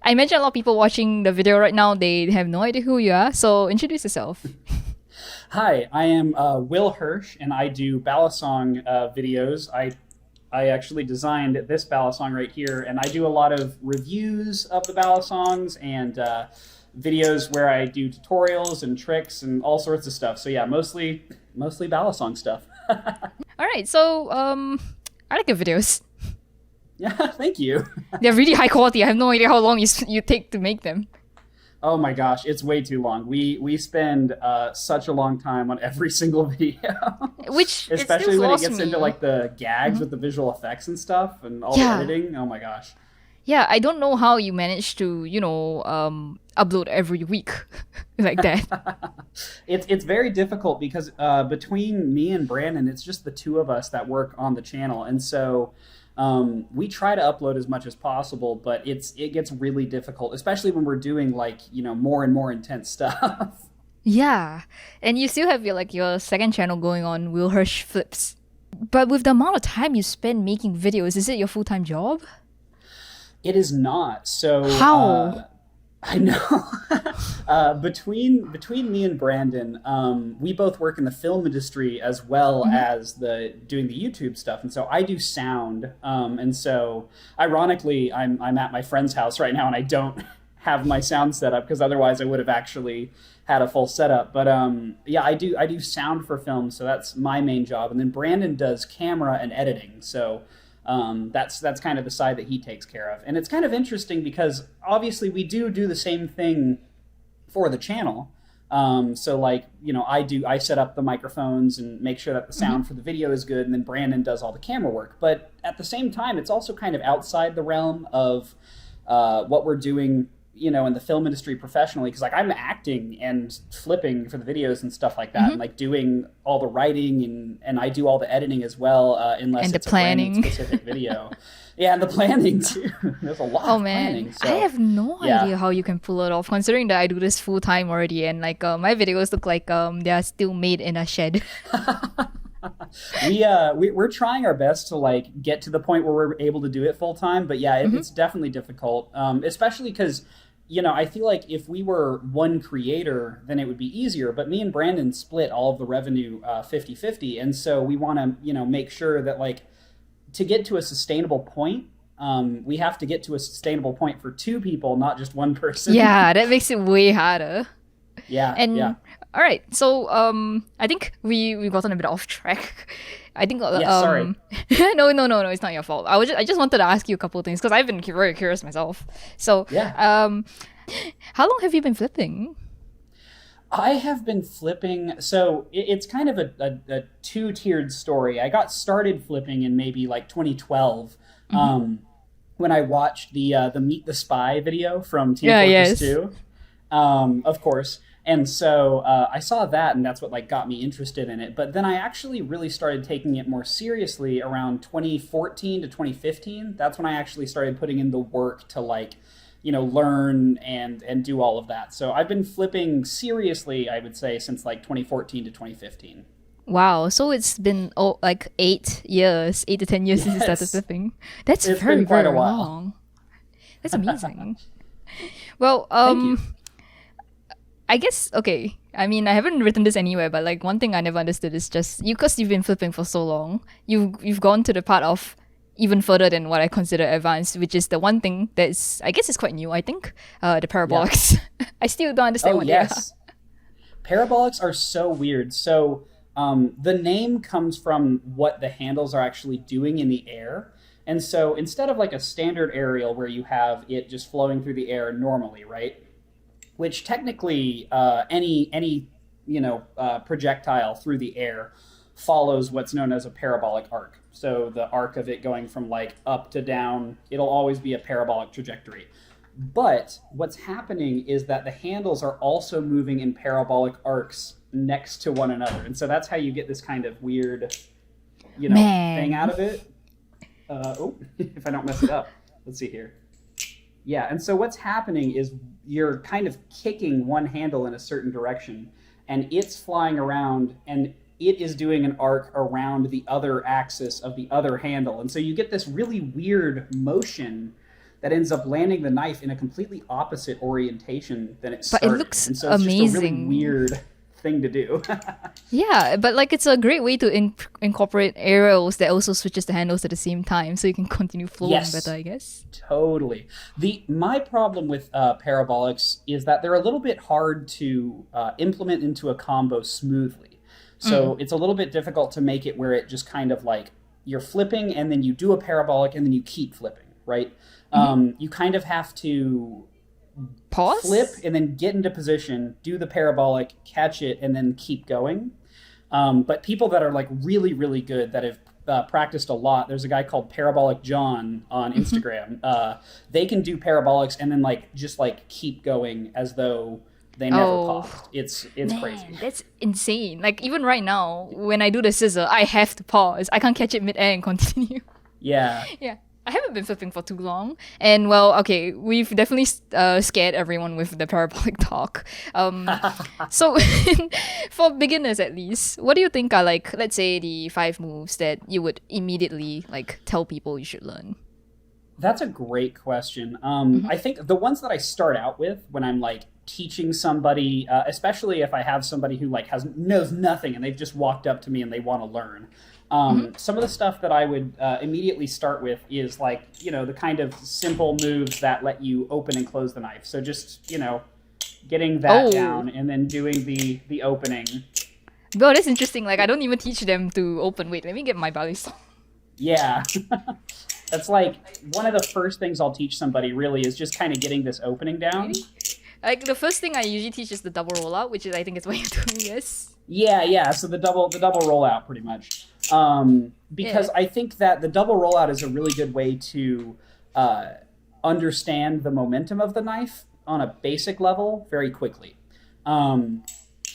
I mentioned a lot of people watching the video right now, they have no idea who you are. So introduce yourself. Hi, I am Will Hirsch, and I do Balisong videos. I actually designed this Balisong right here, and I do a lot of reviews of the Balisongs and videos where I do tutorials and tricks and all sorts of stuff. So yeah, mostly Balisong stuff. All right. So I like your videos. Yeah, thank you. They're really high quality. I have no idea how long you take to make them. Oh my gosh, it's way too long. We spend such a long time on every single video, Which it still especially when it flaws gets me. into like the gags with the visual effects and stuff and all the Yeah. editing. Oh my gosh. Yeah, I don't know how you manage to, upload every week like that. It's very difficult because between me and Brandon, it's just the two of us that work on the channel, and so we try to upload as much as possible, but it gets really difficult, especially when we're doing like more and more intense stuff. Yeah, and you still have your second channel going on, Will Hirsch Flips. But with the amount of time you spend making videos, is it your full-time job? It is not. So How? I know. Between me and Brandon, we both work in the film industry as well as the doing the YouTube stuff, and so I do sound. And so, ironically, I'm at my friend's house right now, and I don't have my sound set up because otherwise I would have actually had a full setup. But yeah, I do sound for film, so that's my main job, and then Brandon does camera and editing. So that's kind of the side that he takes care of, and it's kind of interesting because obviously we do the same thing for the channel. So like I set up the microphones and make sure that the sound for the video is good, and then Brandon does all the camera work. But at the same time, it's also kind of outside the realm of what we're doing in the film industry professionally, because like I'm acting and flipping for the videos and stuff like that, and like doing all the writing and I do all the editing as well, unless And the it's a Brandon planning. specific video. Yeah, and the planning too. There's a lot Oh of planning. man, So I have no yeah. idea how you can pull it off, considering that I do this full time already, and my videos look like they are still made in a shed. We're trying our best to like get to the point where we're able to do it full time, but yeah, it's definitely difficult, especially because I feel like if we were one creator, then it would be easier. But me and Brandon split all of the revenue 50-50. And so we want to, make sure that like to get to a sustainable point, we have to get to a sustainable point for two people, not just one person. Yeah, that makes it way harder. Yeah. And Yeah. all right, so I think we've gotten a bit off track. I think Yeah, sorry. no, it's not your fault. I just wanted to ask you a couple of things because I've been very curious myself. So Yeah. how long have you been flipping? I have been flipping. So it's kind of a two-tiered story. I got started flipping in maybe like 2012, when I watched the Meet the Spy video from Team Yeah, Fortress yes. 2, of course. And so I saw that, and that's what like got me interested in it. But then I actually really started taking it more seriously around 2014 to 2015. That's when I actually started putting in the work to like learn and do all of that. So I've been flipping seriously, I would say, since like 2014 to 2015. Wow, so it's been like 8 years, 8 to 10 years since you started Yes. flipping. That's It's very been quite a very while. long. That's amazing. Well, Thank you. I guess okay. I mean, I haven't written this anywhere, but like one thing I never understood is just because you've been flipping for so long, you've gone to the part of even further than what I consider advanced, which is the one thing that's I guess is quite new. I think the Yeah. parabolics. I still don't understand Oh, what they are. yes. Parabolics are so weird. So the name comes from what the handles are actually doing in the air. And so instead of like a standard aerial where you have it just flowing through the air normally, right? Which technically any projectile through the air follows what's known as a parabolic arc. So the arc of it going from like up to down, it'll always be a parabolic trajectory. But what's happening is that the handles are also moving in parabolic arcs next to one another. And so that's how you get this kind of weird, Man. thing out of it. If I don't mess it up. Let's see here. Yeah, and so what's happening is you're kind of kicking one handle in a certain direction, and it's flying around, and it is doing an arc around the other axis of the other handle. And so you get this really weird motion that ends up landing the knife in a completely opposite orientation than it But it started. looks And so it's amazing. just a really weird thing to do. Yeah, but like it's a great way to incorporate aerials that also switches the handles at the same time, so you can continue flowing Yes. better, I guess. Totally. My problem with parabolics is that they're a little bit hard to implement into a combo smoothly. So it's a little bit difficult to make it where it just kind of like you're flipping and then you do a parabolic and then you keep flipping, right? You kind of have to Pause? flip and then get into position, do the parabolic, catch it, and then keep going. But people that are like really, really good that have practiced a lot, there's a guy called Parabolic John on Instagram. They can do parabolics and then like just like keep going as though they never paused. It's Man, crazy. that's insane. Like even right now, when I do the scissor, I have to pause. I can't catch it mid-air and continue. Yeah. Yeah. I haven't been flipping for too long. And well, okay, we've definitely scared everyone with the parabolic talk. So for beginners at least, what do you think are like, let's say the 5 moves that you would immediately like tell people you should learn? That's a great question. I think the ones that I start out with when I'm like teaching somebody, especially if I have somebody who like knows nothing and they've just walked up to me and they want to learn. Some of the stuff that I would immediately start with is like, you know, the kind of simple moves that let you open and close the knife. So just, you know, getting that down and then doing the opening. Bro, that's interesting. Like I don't even teach them to open. Wait, let me get my Balisong. Yeah. That's like one of the first things I'll teach somebody really is just kind of getting this opening down. Really? Like the first thing I usually teach is the double rollout, which is I think is what you're doing, yes? Yeah. So the double rollout pretty much. Because I think that the double rollout is a really good way to understand the momentum of the knife on a basic level very quickly. And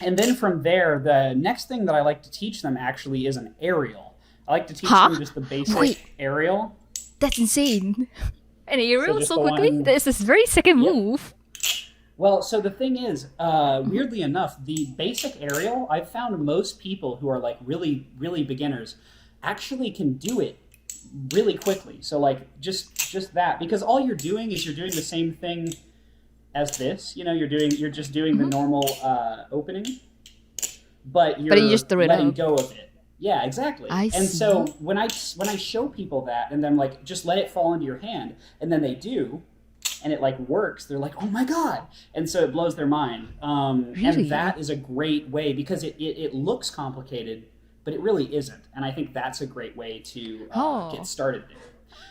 then from there, the next thing that I like to teach them actually is an aerial. I like to teach them just the basic aerial. That's insane. An aerial so quickly? One... This is very second move. Well, so the thing is, weirdly enough, the basic aerial, I've found most people who are like really, really beginners actually can do it really quickly. So like just that, because all you're doing is you're doing the same thing as this. You know, you're just doing the normal opening, but you're you just threw it letting out. go of it. Yeah, exactly. I And see. so when I show people that, and then like just let it fall into your hand, and then they do. And it like works, they're like, oh my God. And so it blows their mind. Really? And that is a great way because it looks complicated, but it really isn't. And I think that's a great way to get started there.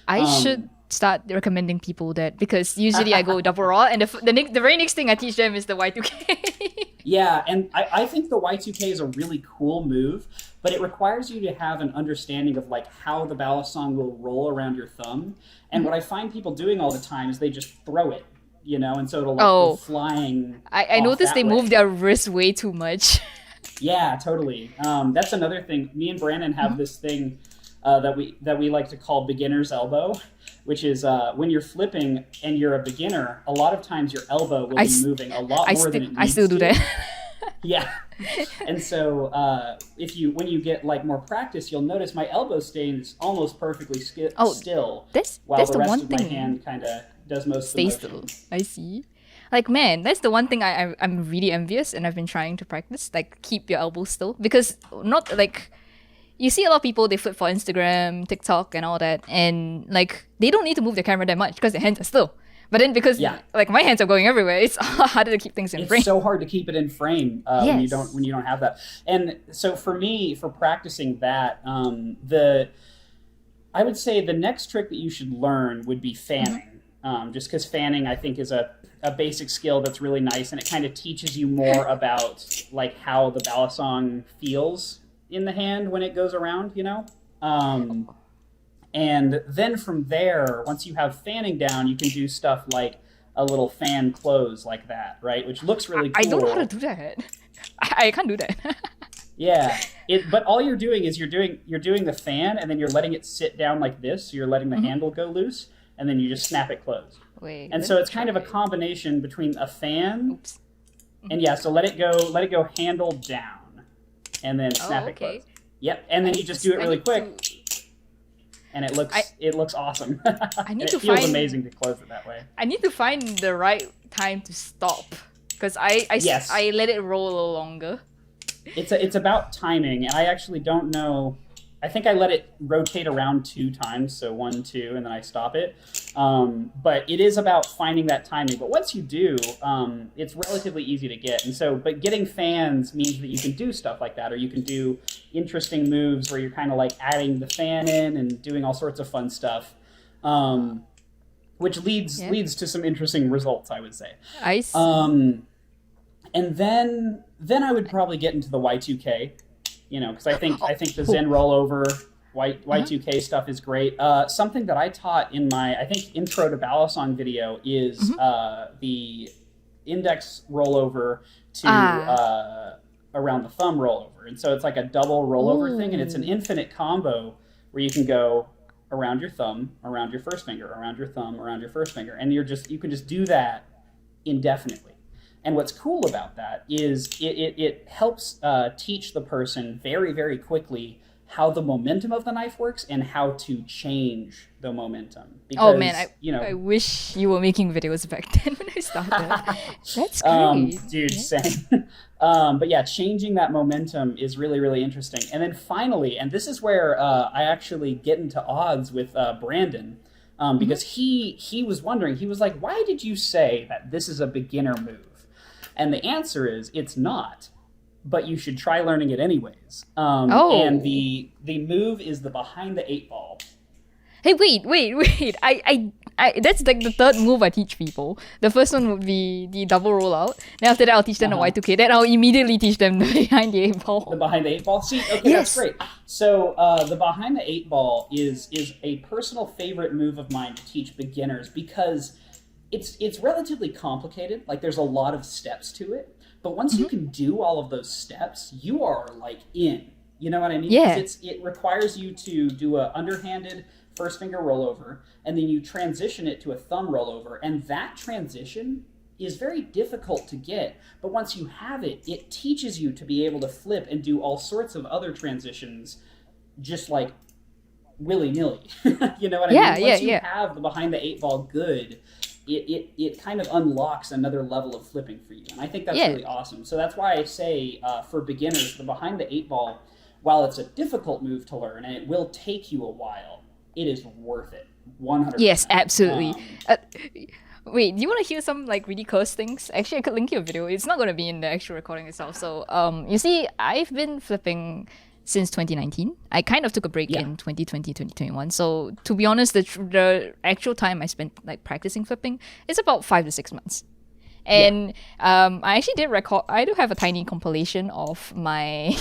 I should start recommending people that because usually I go double raw and the very next thing I teach them is the Y2K. Yeah, and I think the Y2K is a really cool move, but it requires you to have an understanding of like how the Balisong will roll around your thumb. And what I find people doing all the time is they just throw it, you know, and so it'll like go flying. I noticed they move their wrist way too much. Yeah, totally. That's another thing. Me and Brandon have this thing that we like to call beginner's elbow, which is when you're flipping and you're a beginner, a lot of times your elbow will be moving a lot more than it needs I still do to. that. Yeah. And so when you get like more practice, you'll notice my elbow stays almost perfectly still while that's the the rest one of my thing. hand kind of does most Stay of the motion. still. I see. Like, man, that's the one thing I'm really envious and I've been trying to practice. Like, keep your elbows still. Because not like... You see a lot of people, they flip for Instagram, TikTok and all that. And like, they don't need to move their camera that much because their hands are still. But then because like my hands are going everywhere, it's harder to keep things in frame. It's so hard to keep it in frame when you don't have that. And so for me, for practicing that, I would say the next trick that you should learn would be fanning. Just because fanning, I think, is a basic skill that's really nice, and it kind of teaches you more about like how the Balisong feels in the hand when it goes around, you know? And then from there, once you have fanning down, you can do stuff like a little fan close like that, right? Which looks really cool. I don't know how to do that. I can't do that. Yeah, but all you're doing is you're doing the fan, and then you're letting it sit down like this. So you're letting the handle go loose, and then you just snap it closed. Wait. And so it's kind of a combination between a fan, and so let it go handle down, and then snap it closed. Yep, and then you just do it really quick. and it looks awesome. I need it to feels find amazing to close it that way. I need to find the right time to stop because Yes. I let it roll a little longer. It's about timing, and I actually don't know. I think I let it rotate around 2 times, so 1, 2, and then I stop it. But it is about finding that timing. But once you do, it's relatively easy to get. And so, but getting fans means that you can do stuff like that, or you can do interesting moves where you're kind of like adding the fan in and doing all sorts of fun stuff, which leads to some interesting results, I would say. I see. And then I would probably get into the Y2K. Because I think the Zen rollover, Y2K stuff is great. Something that I taught in my, I think, intro to Balisong video is the index rollover to around the thumb rollover. And so it's like a double rollover thing, and it's an infinite combo where you can go around your thumb, around your first finger, around your thumb, around your first finger. And you can just do that indefinitely. And what's cool about that is it helps teach the person very, very quickly how the momentum of the knife works and how to change the momentum. Because, oh man, I wish you were making videos back then when I started. That's great. Dude, same. But yeah, changing that momentum is really, really interesting. And then finally, and this is where I actually get into odds with Brandon, because he was wondering, he was like, why did you say that this is a beginner move? And the answer is, it's not, but you should try learning it anyways. And the move is the behind the 8 ball. Hey, wait! I that's like the third move I teach people. The first one would be the double rollout. Then after that, I'll teach them the Y2K. Then I'll immediately teach them the behind the 8 ball. The behind the 8 ball. See, okay, That's great. So the behind the 8 ball is a personal favorite move of mine to teach beginners because it's relatively complicated. Like there's a lot of steps to it, but once you can do all of those steps, you are like in. You know what I mean? Yeah. It requires you to do a underhanded first finger rollover, and then you transition it to a thumb rollover, and that transition is very difficult to get. But once you have it, it teaches you to be able to flip and do all sorts of other transitions, just like willy-nilly. You know what I mean? Once you have the behind the 8 ball good, it kind of unlocks another level of flipping for you. And I think that's really awesome. So that's why I say for beginners, the behind the 8 ball, while it's a difficult move to learn and it will take you a while, it is worth it. 100%. Yes, absolutely. Wait, do you want to hear some like really cursed things? Actually, I could link you a video. It's not going to be in the actual recording itself. So you see, I've been flipping since 2019. I kind of took a break in 2020, 2021. So to be honest, the actual time I spent like practicing flipping is about 5 to 6 months. And I actually did record. I do have a tiny compilation of my.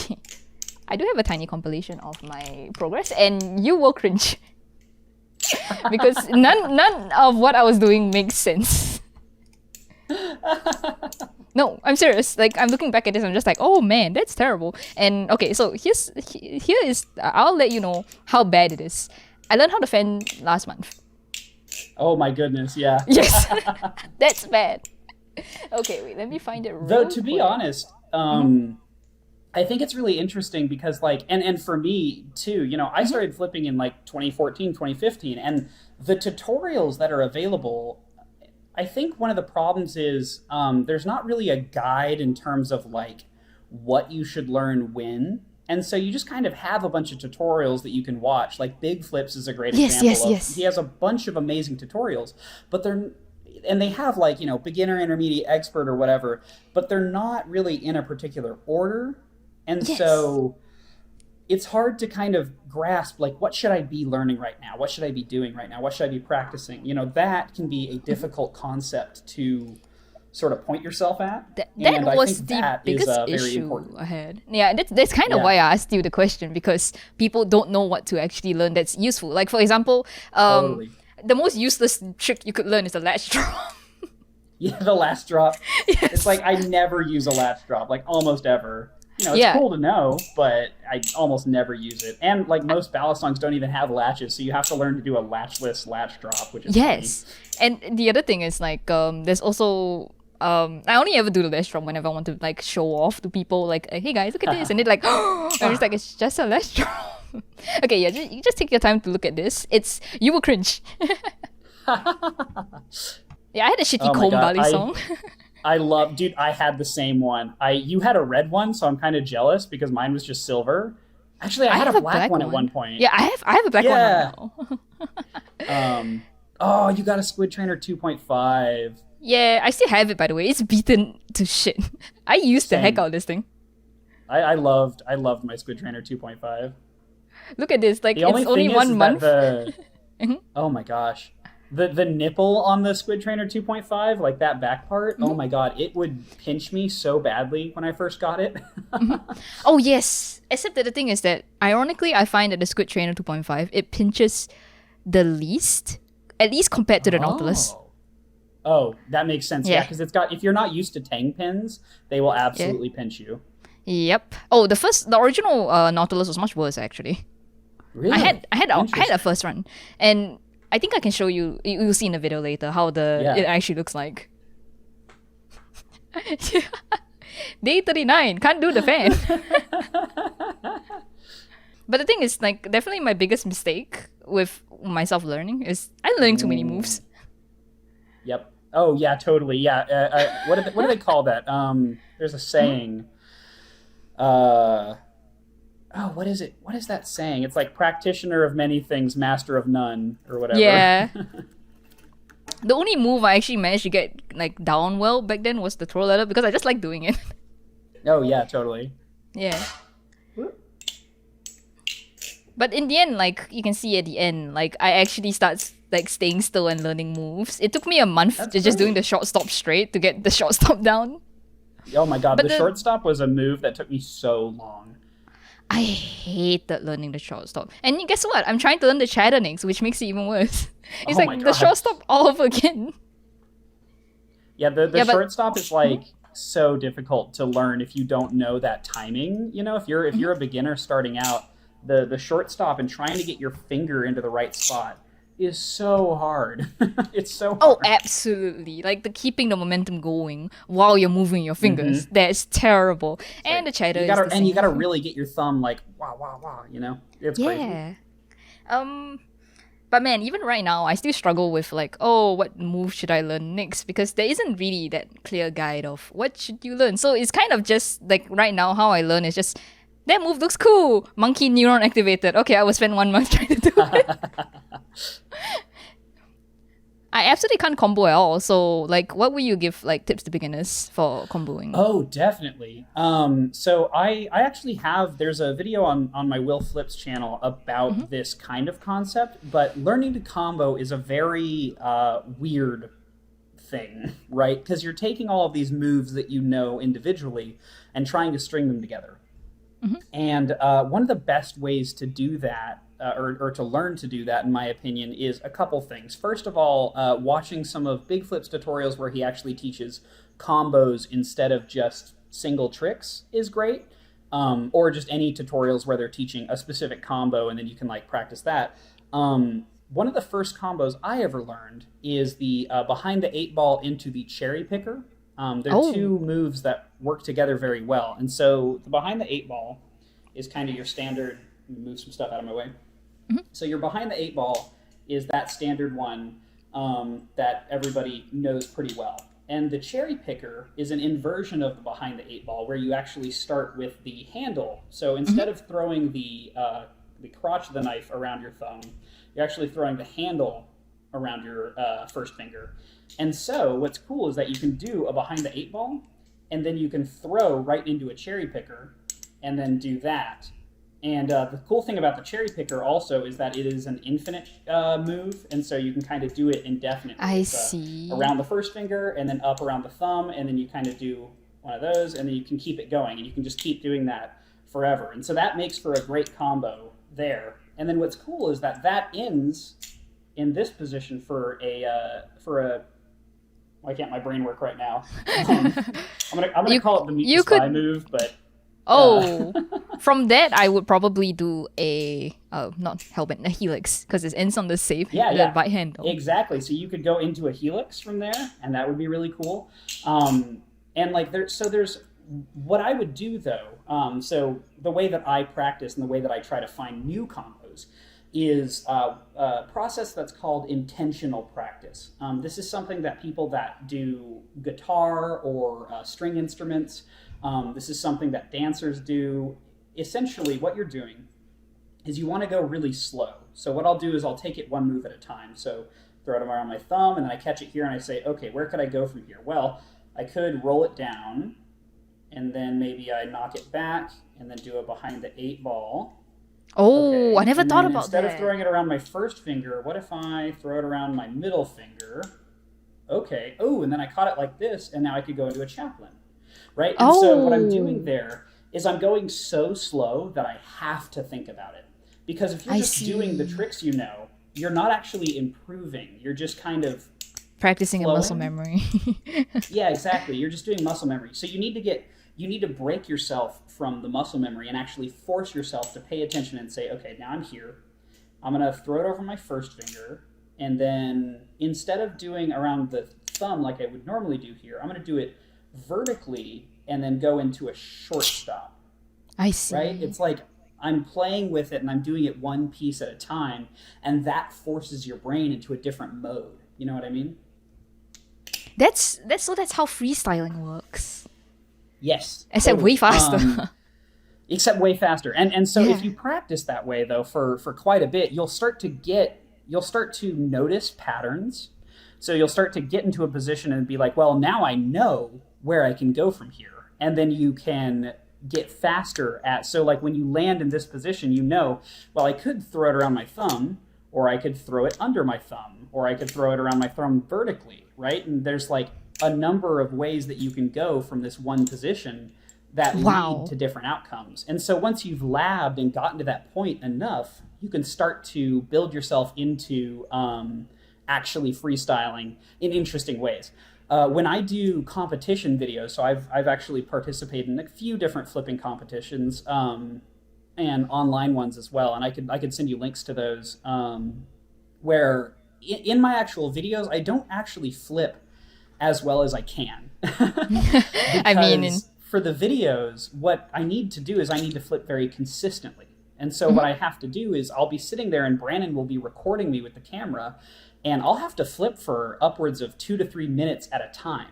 I do have a tiny compilation of my progress, and you will cringe because none of what I was doing makes sense. No, I'm serious. Like, I'm looking back at this, I'm just like, oh man, that's terrible. And okay, so here is, I'll let you know how bad it is. I learned how to fan last month. Oh my goodness, yeah. Yes, that's bad. Okay, wait, let me find it. Though to be honest, I think it's really interesting because like, and for me too, you know, I started flipping in like 2014, 2015, and the tutorials that are available, I think one of the problems is there's not really a guide in terms of like what you should learn when. And so you just kind of have a bunch of tutorials that you can watch. Like Big Flips is a great example. He has a bunch of amazing tutorials, but they have like, you know, beginner, intermediate, expert or whatever, but they're not really in a particular order. And so it's hard to kind of grasp, like, what should I be learning right now? What should I be doing right now? What should I be practicing? You know, that can be a difficult concept to sort of point yourself at. That was the biggest issue I had. Yeah, that's kind of why I asked you the question, because people don't know what to actually learn that's useful. Like, for example, the most useless trick you could learn is a latch drop. Yeah, the latch drop. Yes. It's like I never use a latch drop, like almost ever. You know, it's cool to know, but I almost never use it. And like most Balisongs don't even have latches, so you have to learn to do a latchless latch drop, which is funny. And the other thing is like there's also I only ever do the ledge drop whenever I want to like show off to people, like, hey guys, look at this, and they're like, oh, I'm just like, it's just a ledge drop. Okay, yeah, you just take your time to look at this. You will cringe. Yeah, I had a shitty comb Balisong. Dude, I had the same one. You had a red one, so I'm kind of jealous because mine was just silver. Actually, I had a black one at one point. Yeah, I have a black one right now. You got a Squid Trainer 2.5. Yeah, I still have it, by the way. It's beaten to shit. I used the heck out of this thing. I loved my Squid Trainer 2.5. Look at this. Like, it's only 1 month. Oh my gosh. The nipple on the Squid Trainer 2.5, like that back part, oh my god, it would pinch me so badly when I first got it. Oh yes, except that the thing is that, ironically, I find that the Squid Trainer 2.5, it pinches the least, at least compared to the Nautilus. Oh, that makes sense. Yeah, because if you're not used to tang pins, they will absolutely pinch you. Yep. Oh, the original Nautilus was much worse actually. Really? I had a first run, and I think I can show you. You'll see in the video later how it actually looks like. Day 39, can't do the fan. But the thing is, like, definitely my biggest mistake with myself learning is I'm learning too many moves. Yep. Oh yeah, totally. Yeah. What do they call that? There's a saying. What is it? What is that saying? It's like practitioner of many things, master of none, or whatever. Yeah. The only move I actually managed to get like down well back then was the throw ladder because I just like doing it. Oh yeah, totally. Yeah. But in the end, like you can see at the end, like I actually start like staying still and learning moves. It took me a month just doing the short stop straight to get the short stop down. Oh my god, the short stop was a move that took me so long. I hated learning the short stop. And guess what? I'm trying to learn the chatter next, which makes it even worse. It's like the short stop all over again. Yeah, the short stop is like so difficult to learn if you don't know that timing. You know, if you're a beginner starting out, the short stop and trying to get your finger into the right spot is so hard. It's so hard. Oh, absolutely. Like keeping the momentum going while you're moving your fingers. That's terrible. And the chatter is the same. And you gotta really get your thumb like, wow, you know? It's crazy. But man, even right now, I still struggle with like, what move should I learn next? Because there isn't really that clear guide of what should you learn. So it's kind of just like right now, how I learn is just, that move looks cool. Monkey neuron activated. Okay, I will spend 1 month trying to do it. I absolutely can't combo at all. So, like, what would you give like tips to beginners for comboing? Oh, definitely. So I actually there's a video on my Will Flips channel about this kind of concept, but learning to combo is a very weird thing, right? Because you're taking all of these moves that you know individually and trying to string them together. And one of the best ways to do that, or to learn to do that, in my opinion, is a couple things. First of all, watching some of Big Flip's tutorials where he actually teaches combos instead of just single tricks is great. Or just any tutorials where they're teaching a specific combo and then you can like practice that. One of the first combos I ever learned is the behind the 8-ball into the cherry picker. They're two moves that work together very well. And so the behind the 8-ball is kind of your standard, move some stuff out of my way. So your behind the 8-ball is that standard one that everybody knows pretty well. And the cherry picker is an inversion of the behind the 8-ball where you actually start with the handle. So instead of throwing the crotch of the knife around your thumb, you're actually throwing the handle around your first finger. And so what's cool is that you can do a behind the 8-ball, and then you can throw right into a cherry picker, and then do that. And the cool thing about the cherry picker also is that it is an infinite move, and so you can kind of do it indefinitely. I see. Around the first finger, and then up around the thumb, and then you kind of do one of those, and then you can keep it going, and you can just keep doing that forever. And so that makes for a great combo there. And then what's cool is that ends in this position for a why can't my brain work right now? I'm gonna call it the meet the spy move, but Oh, from that I would probably do not hellbent, a helix, because it ends on the safe, the right handle. Exactly. So you could go into a helix from there, and that would be really cool. And like there's what I would do though. So the way that I practice and the way that I try to find new combos is a process that's called intentional practice. This is something that people that do guitar or string instruments, this is something that dancers do. Essentially, what you're doing is you want to go really slow. So what I'll do is I'll take it one move at a time. So throw it around my thumb, and then I catch it here, and I say, okay, where could I go from here? Well, I could roll it down, and then maybe I knock it back, and then do it behind the 8-ball. Oh, okay. I never thought about instead that. Instead of throwing it around my first finger, what if I throw it around my middle finger? Okay. Oh, and then I caught it like this, and now I could go into a chaplain, right? And so what I'm doing there is I'm going so slow that I have to think about it. Because if you're just doing the tricks you're not actually improving. You're just kind of practicing a muscle memory. Yeah, exactly. You're just doing muscle memory. So you need to break yourself from the muscle memory and actually force yourself to pay attention and say, okay, now I'm here. I'm going to throw it over my first finger. And then instead of doing around the thumb like I would normally do here, I'm going to do it vertically and then go into a short stop. I see. Right? It's like I'm playing with it and I'm doing it one piece at a time. And that forces your brain into a different mode. You know what I mean? That's how freestyling works. Yes. Except way faster. Except way faster. And so if you practice that way though for quite a bit, you'll start to notice patterns. So you'll start to get into a position and be like, well, now I know where I can go from here. And then you can get faster so like when you land in this position, well, I could throw it around my thumb, or I could throw it under my thumb, or I could throw it around my thumb vertically, right? And there's like a number of ways that you can go from this one position that lead to different outcomes. And so once you've labbed and gotten to that point enough, you can start to build yourself into actually freestyling in interesting ways. When I do competition videos, so I've actually participated in a few different flipping competitions and online ones as well, and I could send you links to those. Where in my actual videos, I don't actually flip as well as I can. I mean, for the videos, what I need to do is I need to flip very consistently. And so what I have to do is I'll be sitting there and Brandon will be recording me with the camera, and I'll have to flip for upwards of 2 to 3 minutes at a time.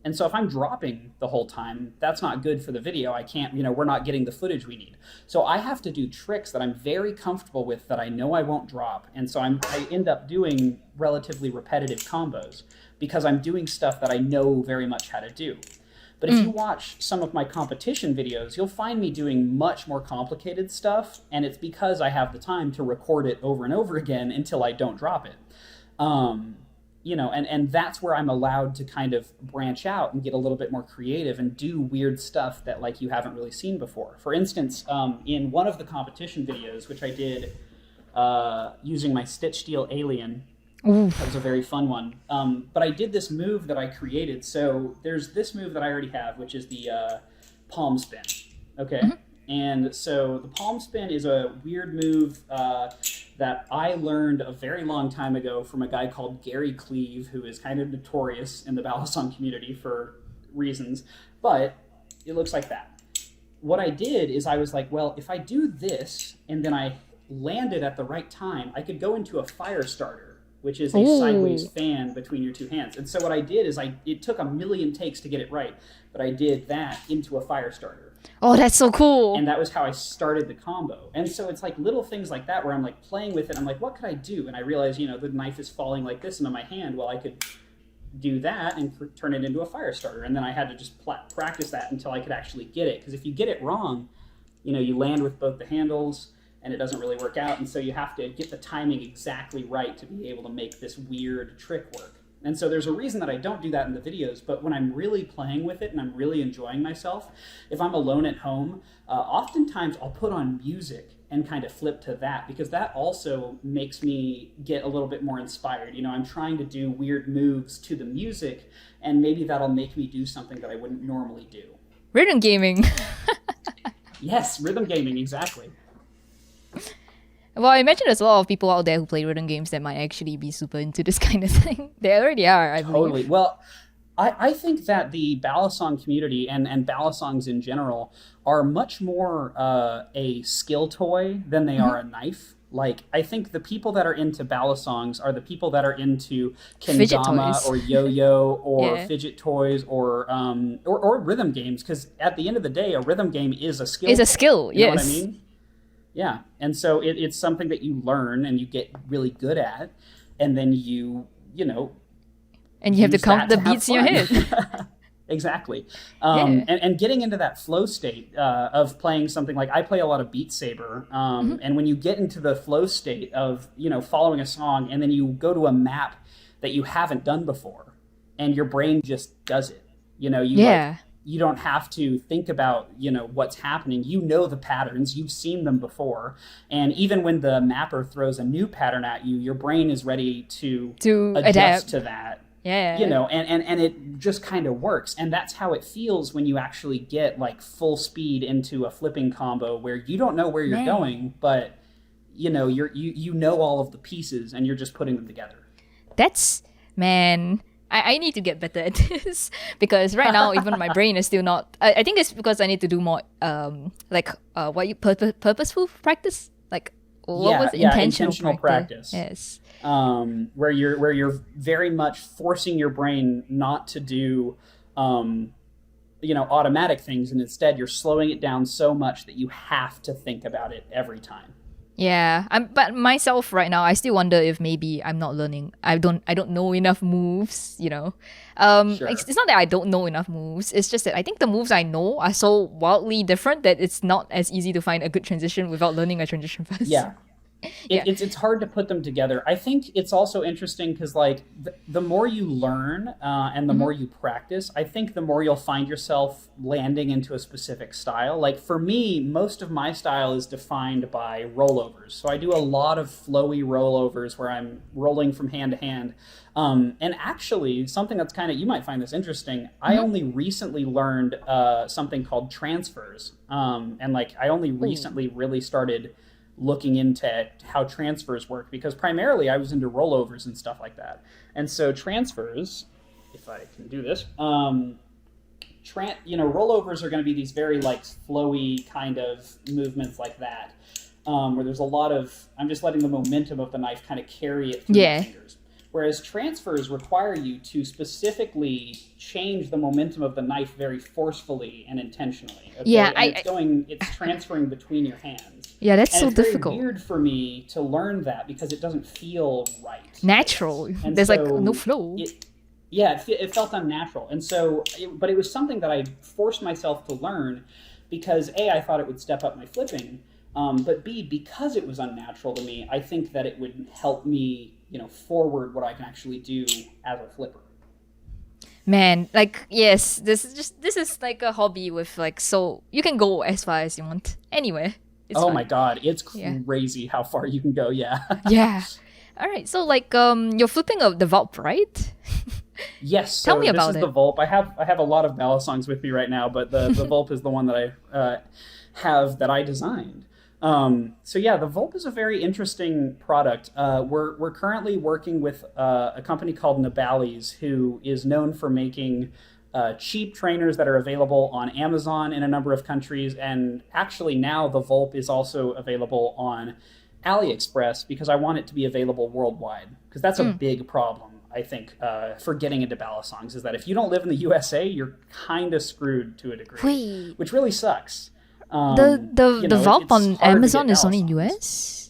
And so if I'm dropping the whole time, that's not good for the video. I can't, we're not getting the footage we need. So I have to do tricks that I'm very comfortable with that I know I won't drop. And so I end up doing relatively repetitive combos because I'm doing stuff that I know very much how to do. But if you watch some of my competition videos, you'll find me doing much more complicated stuff. And it's because I have the time to record it over and over again until I don't drop it. And that's where I'm allowed to kind of branch out and get a little bit more creative and do weird stuff that like you haven't really seen before. For instance, in one of the competition videos, which I did using my Stitch Steel Alien, that was a very fun one. But I did this move that I created. So there's this move that I already have, which is the palm spin. Okay. And so the palm spin is a weird move that I learned a very long time ago from a guy called Gary Cleave, who is kind of notorious in the Balisong community for reasons, but it looks like that. What I did is I was like, well, if I do this and then I land it at the right time, I could go into a fire starter, which is a sideways fan between your two hands. And so what I did is it took a million takes to get it right, but I did that into a fire starter. Oh, that's so cool. And that was how I started the combo. And so it's like little things like that where I'm like playing with it. I'm like, what could I do? And I realize, the knife is falling like this into my hand. Well, I could do that and turn it into a fire starter. And then I had to just practice that until I could actually get it. Because if you get it wrong, you land with both the handles and it doesn't really work out. And so you have to get the timing exactly right to be able to make this weird trick work. And so there's a reason that I don't do that in the videos, but when I'm really playing with it and I'm really enjoying myself, if I'm alone at home, oftentimes I'll put on music and kind of flip to that because that also makes me get a little bit more inspired. I'm trying to do weird moves to the music and maybe that'll make me do something that I wouldn't normally do. Rhythm gaming. Yes, rhythm gaming, exactly. Well, I imagine there's a lot of people out there who play rhythm games that might actually be super into this kind of thing. They already are, I Totally. believe. Well, I think that the Balisong community and Balisongs in general are much more a skill toy than they are a knife. Like, I think the people that are into Balisongs are the people that are into Fidget kendama toys. or yo-yo or Yeah. fidget toys or rhythm games. Because at the end of the day, a rhythm game is a skill It's a toy. skill, You know what I yes. mean? Yeah. And so it's something that you learn and you get really good at, and then you know, And you have to use count that the to have beats in your fun. head. Exactly. Yeah. And getting into that flow state of playing something like I play a lot of Beat Saber. And when you get into the flow state of, following a song and then you go to a map that you haven't done before and your brain just does it, Yeah. you don't have to think about, what's happening. You know the patterns, you've seen them before. And even when the mapper throws a new pattern at you, your brain is ready to To adjust adapt. to that, Yeah. and it just kind of works. And that's how it feels when you actually get like full speed into a flipping combo where you don't know where you're Man. going, but you know all of the pieces and you're just putting them together. That's, man, I need to get better at this because right now even my brain is still not. I think it's because I need to do more purposeful practice, like what was intentional practice. Yes. Where you're very much forcing your brain not to do automatic things, and instead you're slowing it down so much that you have to think about it every time. Yeah, but myself right now, I still wonder if maybe I'm not learning. I don't know enough moves. Sure. It's not that I don't know enough moves. It's just that I think the moves I know are so wildly different that it's not as easy to find a good transition without learning a transition first. Yeah. Yeah. It's hard to put them together. I think it's also interesting because like the more you learn and the more you practice, I think the more you'll find yourself landing into a specific style. Like for me, most of my style is defined by rollovers. So I do a lot of flowy rollovers where I'm rolling from hand to hand. And actually, something that's you might find this interesting. I only recently learned something called transfers, and like I only recently really started looking into how transfers work because primarily I was into rollovers and stuff like that. And so transfers, if I can do this, rollovers are going to be these very like flowy kind of movements like that, where there's a lot of, I'm just letting the momentum of the knife kind of carry it through my fingers. Whereas transfers require you to specifically change the momentum of the knife very forcefully and intentionally. Okay? Yeah, and it's transferring between your hands. Yeah, that's and so it's difficult. Very weird for me to learn that because it doesn't feel right. Natural. And There's so like no flow. It felt unnatural. And so, but it was something that I forced myself to learn because A, I thought it would step up my flipping, but B, because it was unnatural to me, I think that it would help me forward what I can actually do as a flipper. Man, like yes, this is like a hobby with like, so you can go as far as you want anywhere. It's fun. My god, it's crazy how far you can go. Yeah. Yeah. All right, so like you're flipping the Vulp, right? Yes. Tell me about this is it. the Vulp. I have a lot of Balisongs with me right now, but the Vulp is the one that I designed. So yeah, the Vulp is a very interesting product. We're currently working with a company called Nabali's, who is known for making cheap trainers that are available on Amazon in a number of countries, and actually now the Vulp is also available on AliExpress because I want it to be available worldwide, because that's a big problem, I think, for getting into Balisongs, is that if you don't live in the USA, you're kind of screwed to a degree, which really sucks. The Vulp on Amazon is only in US?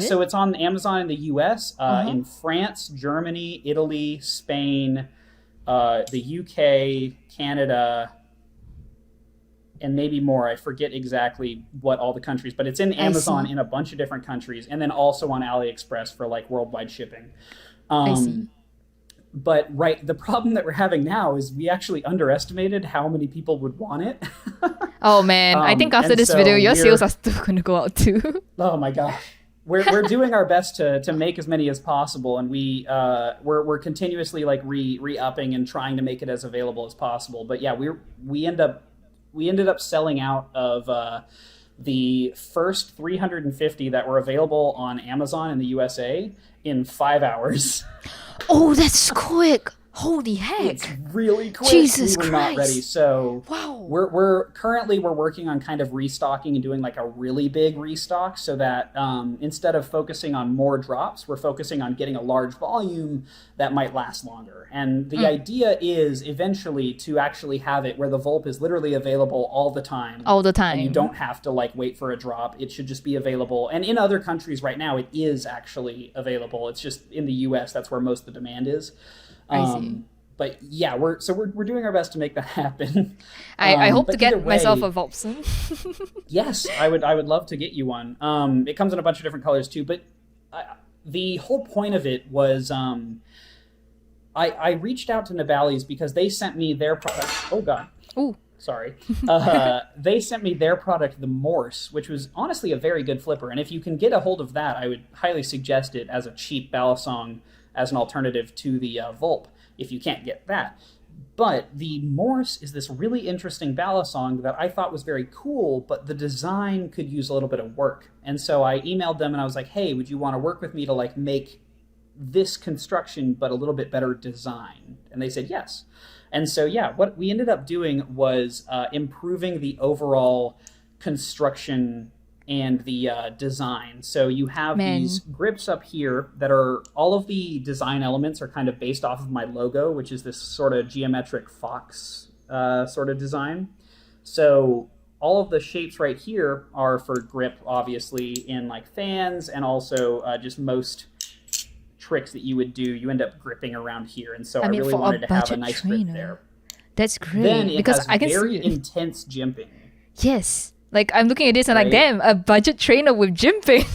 So it's on Amazon in the US, in France, Germany, Italy, Spain, the UK, Canada, and maybe more. I forget exactly what all the countries, but it's in Amazon in a bunch of different countries, and then also on AliExpress for like worldwide shipping. I see. But the problem that we're having now is we actually underestimated how many people would want it. Oh man, I think after this video, your sales are still going to go out too. Oh my gosh. We're doing our best to make as many as possible, and we're continuously like re-upping and trying to make it as available as possible. But yeah, we end up we ended up selling out of the first 350 that were available on Amazon in the USA in 5 hours. Oh, that's quick. Holy heck. It's really quick. Jesus we were Christ. not ready. So wow. we're currently working on kind of restocking and doing like a really big restock so that instead of focusing on more drops, we're focusing on getting a large volume that might last longer. And the idea is eventually to actually have it where the Vulp is literally available all the time. All the time. And you don't have to like wait for a drop. It should just be available. And in other countries right now, it is actually available. It's just in the US, that's where most of the demand is. I see. But yeah, we're doing our best to make that happen. I hope to get way, myself a Vulp soon. Yes, I would love to get you one. It comes in a bunch of different colors too, but the whole point of it was I reached out to Nabali's because they sent me their product. Oh God. Ooh. Sorry. They sent me their product, the Morse, which was honestly a very good flipper. And if you can get a hold of that, I would highly suggest it as a cheap Balisong as an alternative to the Vulp, if you can't get that. But the Morse is this really interesting Balisong that I thought was very cool, but the design could use a little bit of work. And so I emailed them and I was like, hey, would you want to work with me to like make this construction but a little bit better design? And they said yes. And so yeah, what we ended up doing was improving the overall construction and the design. So you have these grips up here that are, all of the design elements are kind of based off of my logo, which is this sort of geometric fox sort of design. So all of the shapes right here are for grip, obviously, in like fans, and also just most tricks that you would do, you end up gripping around here. And so I really wanted to have a nice grip there. That's great. Then it because has I can very see it. intense jimping. Yes. Like, I'm looking at this and Right. like, damn, a budget trainer with jimping.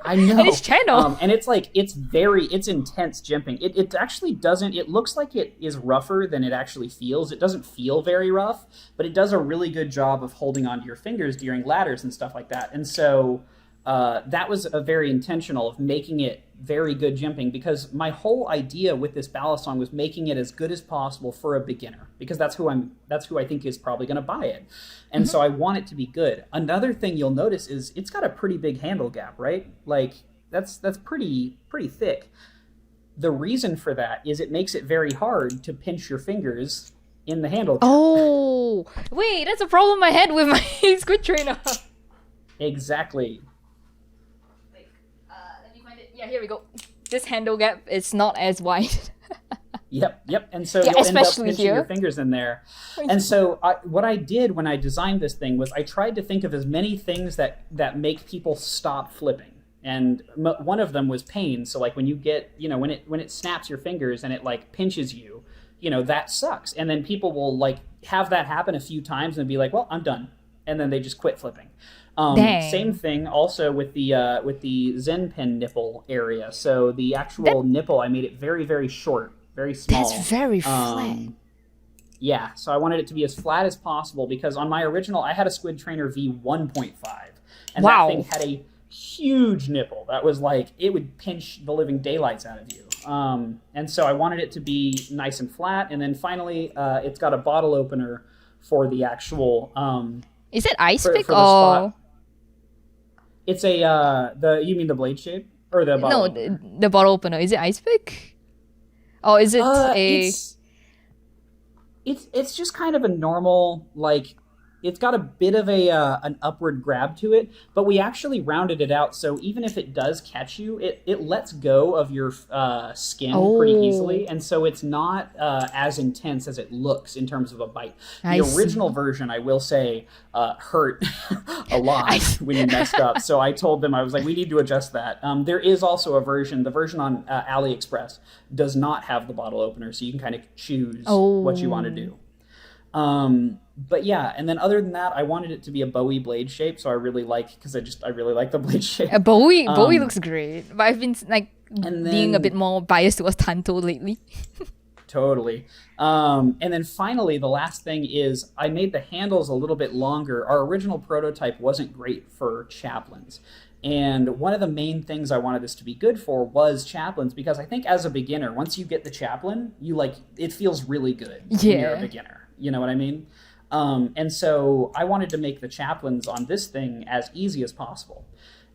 I know. On his channel. And it's like, it's intense jimping. It actually doesn't, it looks like it is rougher than it actually feels. It doesn't feel very rough, but it does a really good job of holding onto your fingers during ladders and stuff like that. And so that was a very intentional of making it very good jimping, because my whole idea with this Balisong was making it as good as possible for a beginner, because that's who I think is probably going to buy it. And so I want it to be good. Another thing you'll notice is it's got a pretty big handle gap, right? Like that's pretty thick. The reason for that is it makes it very hard to pinch your fingers in the handle gap. Oh, wait, that's a problem I had with my squid trainer. Exactly. Let me find it. Yeah, here we go. This handle gap is not as wide. Yep. And so Yeah, you'll end up especially pinching here. your fingers in there. And so what I did when I designed this thing was I tried to think of as many things that make people stop flipping. And one of them was pain. So like when you get, when it snaps your fingers and it like pinches you, that sucks. And then people will like have that happen a few times and be like, well, I'm done. And then they just quit flipping. Dang. Same thing also with the Zen pen nipple area. So the actual nipple, I made it very, very short, very small. That's very flat. Yeah, so I wanted it to be as flat as possible, because on my original, I had a Squid Trainer V1.5. And Wow. that thing had a huge nipple. That was like, it would pinch the living daylights out of you. And so I wanted it to be nice and flat. And then finally, it's got a bottle opener for the actual... Is it ice for pick the or... spot. It's you mean the blade shape? Or the bottle No, opener? the bottle opener. Is it ice pick? Or is it a... It's just kind of a normal, like, it's got a bit of an upward grab to it, but we actually rounded it out, so even if it does catch you, it lets go of your skin pretty easily, and so it's not as intense as it looks in terms of a bite. The original version, I will say, hurt a lot when you messed up, so I told them, I was like, we need to adjust that. There is also the version on AliExpress does not have the bottle opener, so you can kind of choose what you want to do. But yeah, and then other than that, I wanted it to be a Bowie blade shape, so I really like the blade shape. Bowie looks great, but I've been like and being a then- bit more biased towards Tanto lately. Totally. And then finally, the last thing is I made the handles a little bit longer. Our original prototype wasn't great for chaplains. And one of the main things I wanted this to be good for was chaplains, because I think as a beginner, once you get the chaplain, it feels really good when you're a Yeah. beginner. You know what I mean? And so I wanted to make the chaplains on this thing as easy as possible.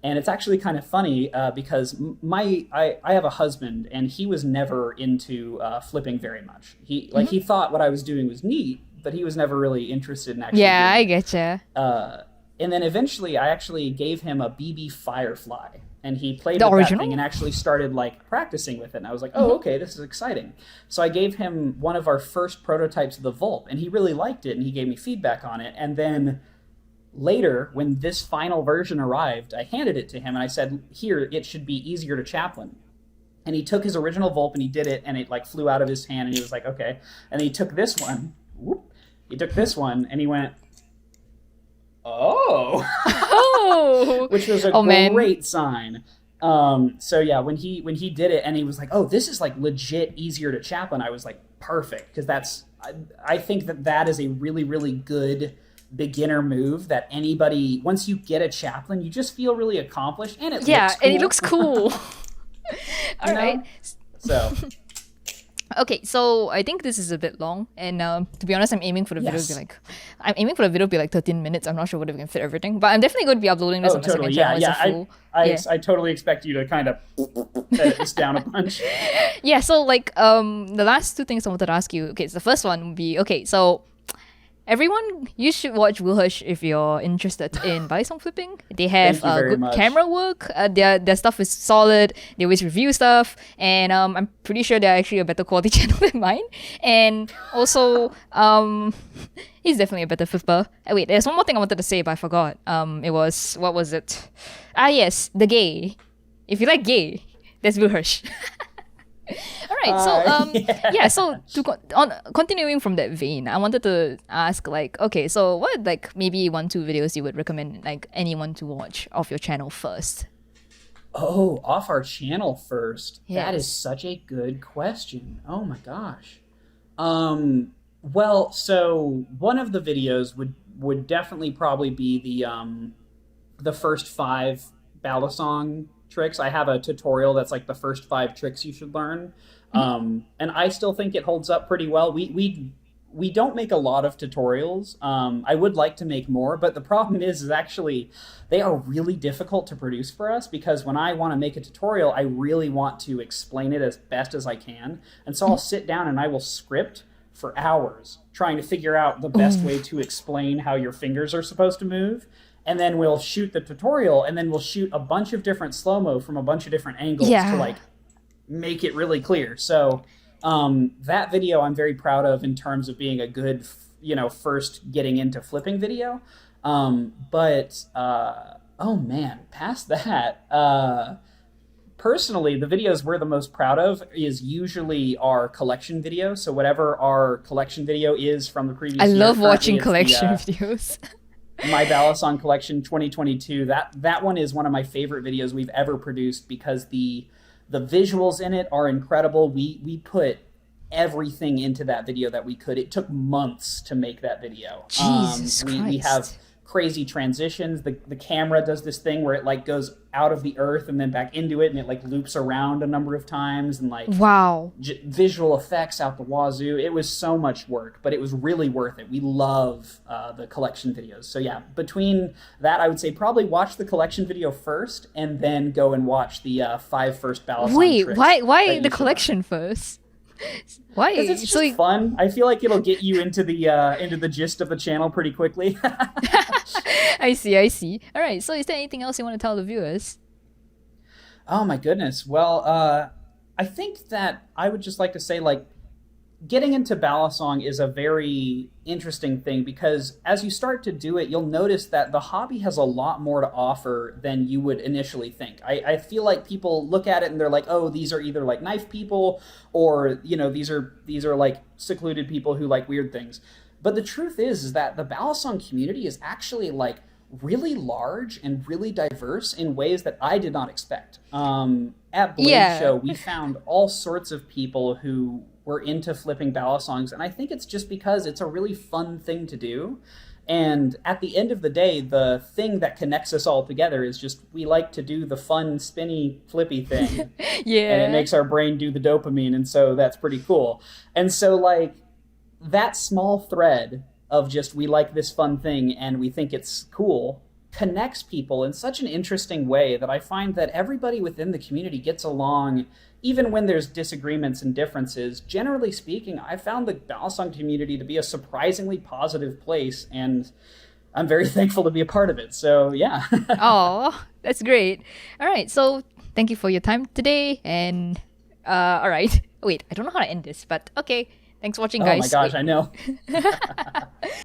And it's actually kind of funny because I have a husband, and he was never into flipping very much. He thought what I was doing was neat, but he was never really interested in actually. Yeah, I getcha. And then eventually, I actually gave him a BB Firefly, and he played The with original? that thing and actually started like practicing with it. And I was like, oh, okay, this is exciting. So I gave him one of our first prototypes of the Vulp, and he really liked it, and he gave me feedback on it. And then later, when this final version arrived, I handed it to him, and I said, here, it should be easier to chaplain. And he took his original Vulp, and he did it, and it like flew out of his hand, and he was like, okay. And he took this one. He took this one, and he went, oh, which was a great sign. So yeah, when he did it, and he was like, oh, this is like legit easier to chaplain, I was like, perfect, because I think that is a really, really good beginner move that anybody, once you get a chaplain, you just feel really accomplished, and it looks cool. And it looks cool. All right. So okay, so I think this is a bit long, and to be honest, I'm aiming for the video to be like 13 minutes. I'm not sure whether we can fit everything, but I'm definitely going to be uploading this on my second channel. I totally expect you to kind of edit this down a bunch. Yeah, so like the last two things I wanted to ask you. Okay, so the first one would be, okay, so everyone, you should watch Will Hirsch if you're interested in Balisong flipping. They have good camera work. Their stuff is solid. They always review stuff, and I'm pretty sure they're actually a better quality channel than mine. And also, he's definitely a better flipper. Wait, there's one more thing I wanted to say, but I forgot. It was, what was it? Yes, the gay. If you like gay, that's Will Hirsch. All right, so continuing from that vein, I wanted to ask, like, okay, so what, like, maybe 1-2 videos you would recommend like anyone to watch off your channel first? Oh, off our channel first? Yes. That is such a good question. Oh my gosh. Well, so one of the videos would definitely probably be the first 5 Balisong tricks. I have a tutorial that's like the first 5 tricks you should learn, and I still think it holds up pretty well. We don't make a lot of tutorials. I would like to make more, but the problem is actually they are really difficult to produce for us, because when I want to make a tutorial, I really want to explain it as best as I can, and so I'll sit down and I will script for hours trying to figure out the best way to explain how your fingers are supposed to move. And then we'll shoot the tutorial, and then we'll shoot a bunch of different slow-mo from a bunch of different angles to like make it really clear. So that video I'm very proud of in terms of being a good, first getting into flipping video. But oh man, past that, personally, the videos we're the most proud of is usually our collection video. So whatever our collection video is from the previous year. I love watching collection videos. My Balisong collection 2022, that one is one of my favorite videos we've ever produced, because the visuals in it are incredible. We put everything into that video that we could. It took months to make that video. Jesus Christ. We have crazy transitions. The camera does this thing where it like goes out of the earth and then back into it, and it like loops around a number of times, and like visual effects out the wazoo. It was so much work, but it was really worth it. We love the collection videos. So yeah, between that, I would say probably watch the collection video first, and then go and watch the 5 first Balisong tricks. Why the collection first? Why? Because it's just fun. I feel like it'll get you into the gist of the channel pretty quickly. I see. All right. So, is there anything else you want to tell the viewers? Oh my goodness. Well, I think that I would just like to say, like, getting into Balisong is a very interesting thing, because as you start to do it, you'll notice that the hobby has a lot more to offer than you would initially think. I feel like people look at it and they're like, oh, these are either like knife people, or these are like secluded people who like weird things. But the truth is that the Balisong community is actually like really large and really diverse in ways that I did not expect. At Blade Show, we found all sorts of people who were into flipping Balisongs, and I think it's just because it's a really fun thing to do. And at the end of the day, the thing that connects us all together is just we like to do the fun, spinny, flippy thing. And it makes our brain do the dopamine, and so that's pretty cool. And so, like, that small thread of just we like this fun thing and we think it's cool connects people in such an interesting way that I find that everybody within the community gets along even when there's disagreements and differences. Generally speaking, I found the Balisong community to be a surprisingly positive place, and I'm very thankful to be a part of it. So yeah. Oh, that's great. All right, so thank you for your time today. And all right, wait, I don't know how to end this, but okay. Thanks for watching, Oh guys. my gosh, Wait. I know.